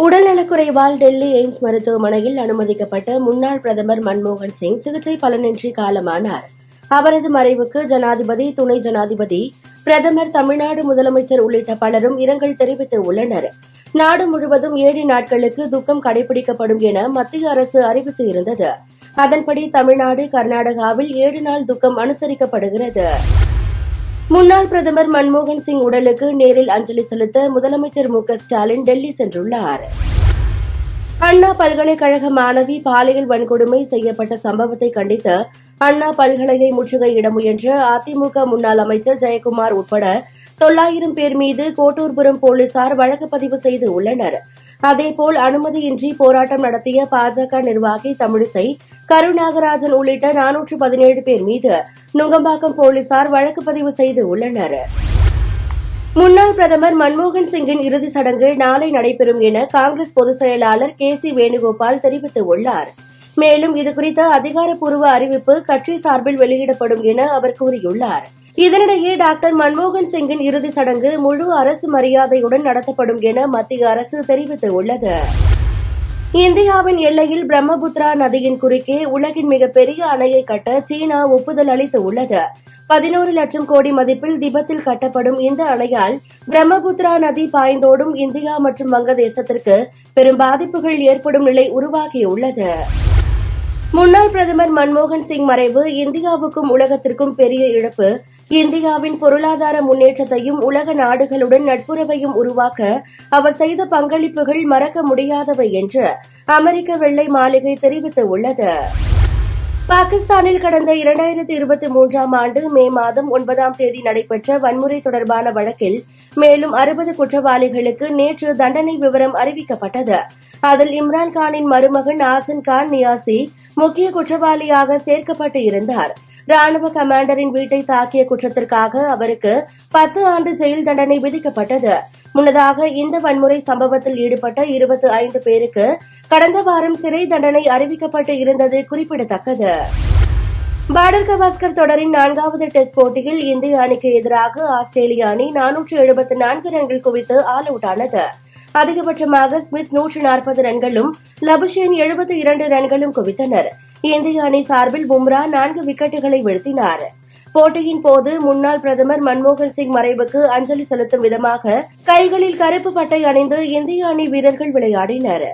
உடல்நலக்குறைவால் Delhi AIIMS மருத்துவமனையில் அனுமதிக்கப்பட்ட முன்னாள் பிரதமர் மன்மோகன் சிங் சிகிச்சை பலனின்றி காலமானார். அவரது மறைவுக்கு ஜனாதிபதி, துணை ஜனாதிபதி, பிரதமர், தமிழ்நாடு முதலமைச்சர் உள்ளிட்ட பலரும் இரங்கல் தெரிவித்து உள்ளனர். நாடு முழுவதும் 7 நாட்களுக்கு துக்கம் கடைபிடிக்கப்படும் என மத்திய அரசு அறிவித்து இருந்தது. அதன்படி தமிழ்நாடு, கர்நாடகாவில் 7 நாள் துக்கம் அனுசரிக்கப்படுகிறது. முன்னாள் பிரதமர் மன்மோகன் சிங் உடலுக்கு நேரில் அஞ்சலி செலுத்த முதலமைச்சர் மு.க.ஸ்டாலின் டெல்லி சென்றுள்ளார். அண்ணா பல்கலைக்கழக மாணவி பாலியல் வன்கொடுமை செய்யப்பட்ட சம்பவத்தை கண்டித்து அண்ணா பல்கலையை முற்றுகையிட முயன்ற அதிமுக முன்னாள் அமைச்சர் ஜெயக்குமார் உட்பட 900 பேர் மீது கோட்டூர்புரம் போலீசார் வழக்கு பதிவு செய்து உள்ளனர். அதேபோல் அனுமதியின்றி போராட்டம் நடத்திய பாஜக நிர்வாகி தமிழிசை, கருநாகராஜன் உள்ளிட்ட 417 பேர் மீது நுங்கம்பாக்கம் போலீசார் வழக்கு பதிவு செய்து உள்ளனர். முன்னாள் பிரதமர் மன்மோகன் சிங்கின் இறுதிச் சடங்கு நாளை நடைபெறும் என காங்கிரஸ் பொதுச் செயலாளர் கே.சி. வேணுகோபால் தெரிவித்துள்ளார். மேலும் இதுகுறித்த அதிகாரப்பூர்வ அறிவிப்பு கட்சி சார்பில் வெளியிடப்படும் என அவர் கூறியுள்ளார். இதனிடையே டாக்டர் மன்மோகன் சிங்கின் இறுதிச் சடங்கு முழு அரசு மரியாதையுடன் நடத்தப்படும் என மத்திய அரசு தெரிவித்துள்ளது. இந்தியாவின் எல்லையில் பிரம்மபுத்திரா நதியின் குறுக்கே உலகின் மிகப்பெரிய அணையை கட்ட சீனா ஒப்புதல் அளித்துள்ளது. 11 லட்சம் கோடி மதிப்பில் திபெத்தில் கட்டப்படும் இந்த அணையால் பிரம்மபுத்திரா நதி பாய்ந்தோடும் இந்தியா மற்றும் வங்கதேசத்திற்கு பெரும் பாதிப்புகள் ஏற்படும் நிலை உருவாகியுள்ளது. முன்னாள் பிரதமர் மன்மோகன் சிங் மறைவு இந்தியாவுக்கும் உலகத்திற்கும் பெரிய இழப்பு. இந்தியாவின் பொருளாதார முன்னேற்றத்தையும் உலக நாடுகளுடன் நட்புறவையும் உருவாக்க அவர் செய்த பங்களிப்புகள் மறக்க முடியாதவை என்று அமெரிக்க வெள்ளை மாளிகை தெரிவித்துள்ளது. பாகிஸ்தானில் கடந்த 2023ஆம் ஆண்டு மே மாதம் 9ஆம் தேதி நடைபெற்ற வன்முறை தொடர்பான வழக்கில் மேலும் 60 குற்றவாளிகளுக்கு நேற்று தண்டனை விவரம் அறிவிக்கப்பட்டது. அதில் இம்ரான்கானின் மருமகன் ஆசன் கான் நியாசி முக்கிய குற்றவாளியாக சேர்க்கப்பட்டு இருந்தார். ராணுவ கமாண்டரின் வீட்டை தாக்கிய குற்றத்திற்காக அவருக்கு 10 ஆண்டு ஜெயில் தண்டனை விதிக்கப்பட்டது. முன்னதாக இந்த வன்முறை சம்பவத்தில் ஈடுபட்ட 25 பேருக்கு கடந்த வாரம் சிறை தண்டனை அறிவிக்கப்பட்டு இருந்தது குறிப்பிடத்தக்கது. பார்டர் கவாஸ்கர் தொடரின் 4வது டெஸ்ட் போட்டியில் இந்திய அணிக்கு எதிராக ஆஸ்திரேலிய அணி 474 ரன்கள் குவித்து ஆல் அவுட் ஆனது. அதிகபட்சமாக ஸ்மித் 140 ரன்களும் லபுஷேன் 72 ரன்களும் குவித்தனர். இந்திய அணி சார்பில் பும்ரா 4 விக்கெட்டுகளை வீழ்த்தினார். போட்டியின் போது முன்னாள் பிரதமர் மன்மோகன் சிங் மறைவுக்கு அஞ்சலி செலுத்தும் விதமாக கைகளில் கருப்பு பட்டை அணிந்து இந்திய அணி வீரர்கள் விளையாடினர்.